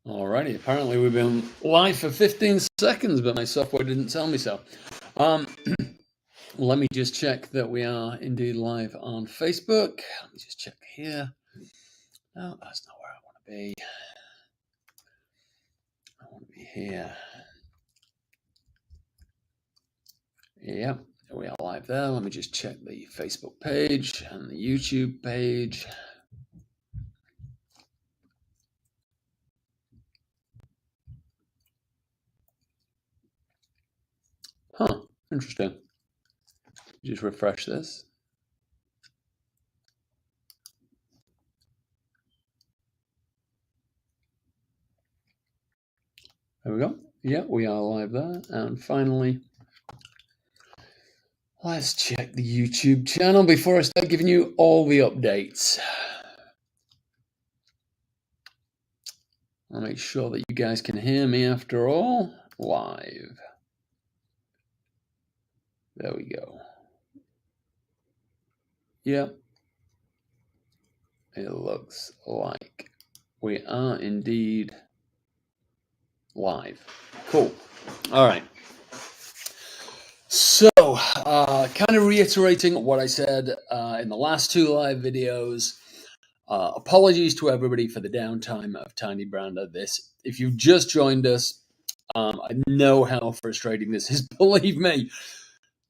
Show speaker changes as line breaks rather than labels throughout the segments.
Alrighty, apparently we've been live for 15 seconds, but my software didn't tell me so. Um, let me just check that we are indeed live on Facebook. Let me just check here. No, that's not where I want to be. I want to be here. Yep, we are live there. Let me just check the Facebook page and the YouTube page. Huh, interesting. Just refresh this. There we go. Yeah, we are live there. And finally, let's check the YouTube channel before I start giving you all the updates. I'll make sure that you guys can hear me after all. Live. There we go. Yep. It looks like we are indeed live. Cool. All right. So, kind of reiterating what I said in the last two live videos. Apologies to everybody for the downtime of Tiny Brander. If you've just joined us, I know how frustrating this is. Believe me,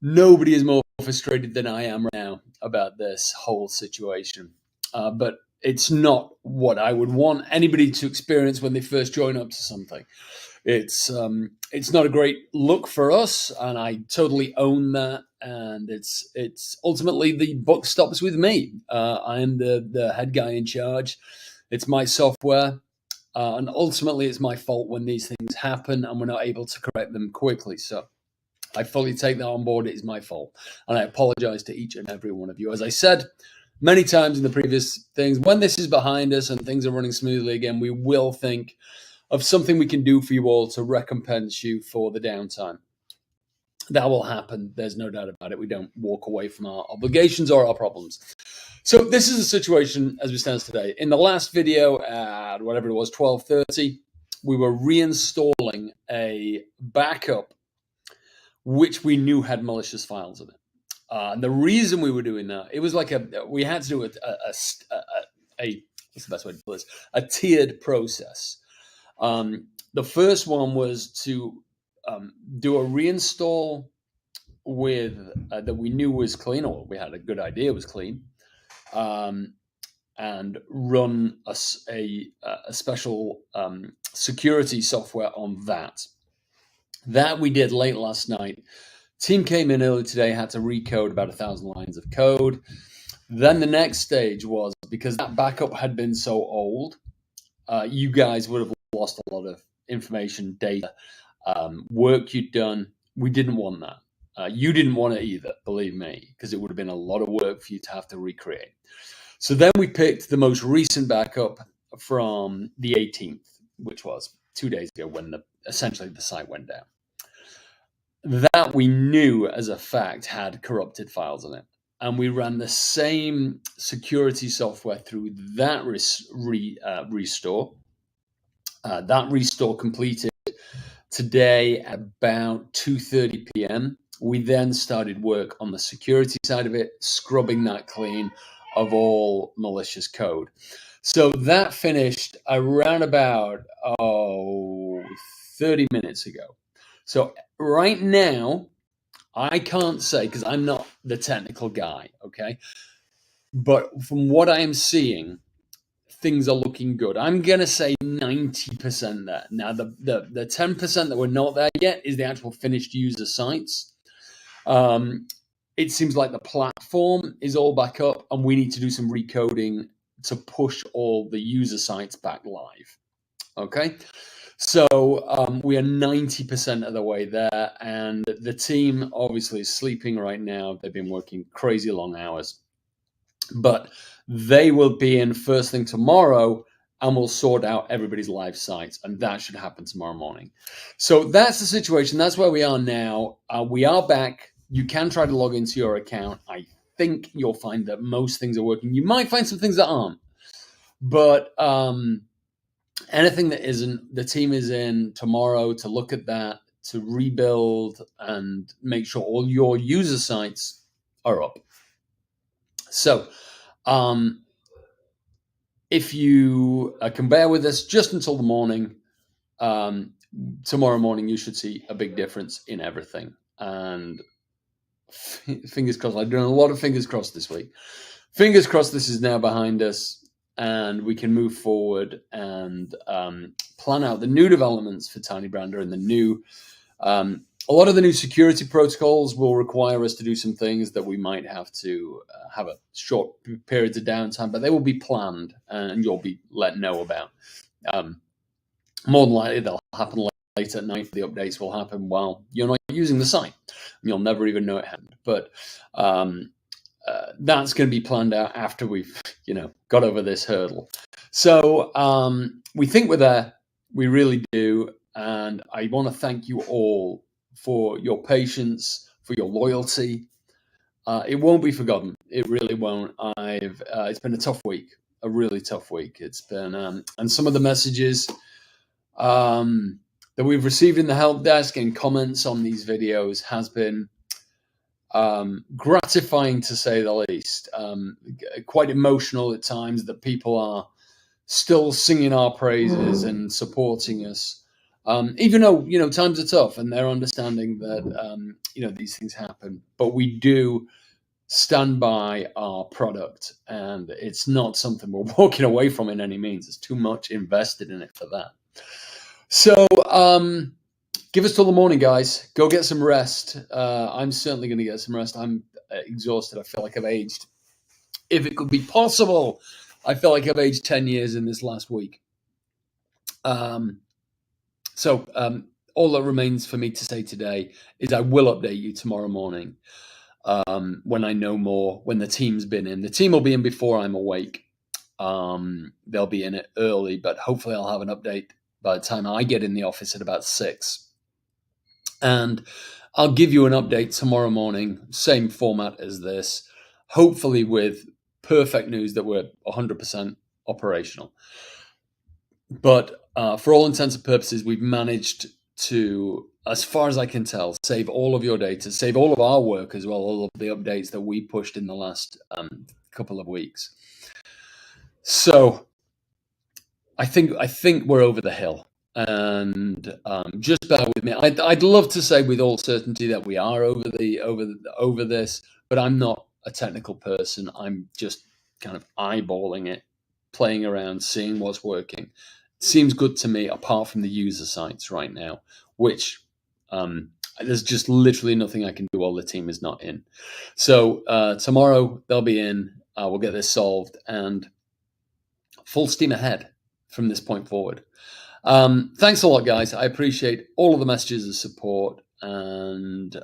nobody is more frustrated than I am right now about this whole situation. But it's not what I would want anybody to experience when they first join up to something. It's not a great look for us, and I totally own that. And it's ultimately the buck stops with me. I am the head guy in charge. It's my software, and ultimately it's my fault when these things happen and we're not able to correct them quickly. So I fully take that on board. It is my fault, and I apologize to each and every one of you. As I said many times in the previous things, when this is behind us and things are running smoothly again, we will think of something we can do for you all to recompense you for the downtime. That will happen. There's no doubt about it. We don't walk away from our obligations or our problems. So this is the situation as we stand today. In the last video at whatever it was, 12:30, we were reinstalling a backup which we knew had malicious files in it. And the reason we were doing that, it was like we had to do what's the best way to put this? A tiered process. The first one was to do a reinstall with that we knew was clean, or we had a good idea was clean, and run a special security software on that. That we did late last night. Team came in early today, had to recode about 1,000 lines of code. Then the next stage was, because that backup had been so old, you guys would have lost a lot of information, data, work you'd done. We didn't want that. You didn't want it either, believe me, because it would have been a lot of work for you to have to recreate. So then we picked the most recent backup from the 18th, which was 2 days ago when essentially the site went down. That we knew as a fact had corrupted files in it. And we ran the same security software through that restore. That restore completed today at about 2:30 p.m. We then started work on the security side of it, scrubbing that clean of all malicious code. So that finished around about 30 minutes ago. So right now, I can't say because I'm not the technical guy, okay? But from what I am seeing, things are looking good. I'm going to say 90% there. Now, the 10% that we're not there yet is the actual finished user sites. It seems like the platform is all back up, and we need to do some recoding to push all the user sites back live. Okay? So we are 90% of the way there, and the team obviously is sleeping right now. They've been working crazy long hours, but they will be in first thing tomorrow, and we'll sort out everybody's live sites, and that should happen tomorrow morning. So that's the situation. That's where we are now. We are back. You can try to log into your account. I think you'll find that most things are working. You might find some things that aren't, but anything that isn't, the team is in tomorrow to look at that, to rebuild and make sure all your user sites are up. So if you can bear with us just until the morning, tomorrow morning you should see a big difference in everything. And fingers crossed, I've done a lot of fingers crossed this week. Fingers crossed this is now behind us and we can move forward and plan out the new developments for Tiny Brander and the new a lot of the new security protocols will require us to do some things that we might have to have a short periods of downtime, but they will be planned and you'll be let know about. More than likely, they'll happen late at night. The updates will happen while you're not using the site. You'll never even know it happened. But that's going to be planned out after we've, got over this hurdle. So we think we're there. We really do. And I want to thank you all for your patience, for your loyalty. It won't be forgotten. It really won't. It's been a tough week, a really tough week. It's been, and some of the messages that we've received in the help desk and comments on these videos has been gratifying to say the least. Quite emotional at times that people are still singing our praises and supporting us. Even though, times are tough and they're understanding that, these things happen, but we do stand by our product and it's not something we're walking away from in any means. There's too much invested in it for that. So, give us till the morning, guys. Go get some rest. I'm certainly going to get some rest. I'm exhausted. I feel like I've aged. If it could be possible, I feel like I've aged 10 years in this last week. So all that remains for me to say today is I will update you tomorrow morning when I know more, when the team's been in. The team will be in before I'm awake. They'll be in it early, but hopefully I'll have an update by the time I get in the office at about 6. And I'll give you an update tomorrow morning, same format as this, hopefully with perfect news that we're 100% operational. But for all intents and purposes, we've managed to, as far as I can tell, save all of your data, save all of our work as well, all of the updates that we pushed in the last couple of weeks. So I think we're over the hill. And just bear with me. I'd love to say with all certainty that we are over this, but I'm not a technical person. I'm just kind of eyeballing it, playing around, seeing what's working. It seems good to me, apart from the user sites right now, which there's just literally nothing I can do while the team is not in. So tomorrow they'll be in. We'll get this solved and full steam ahead from this point forward. Thanks a lot, guys. I appreciate all of the messages of support, and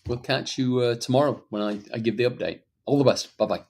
we'll catch you tomorrow when I give the update. All the best. Bye-bye.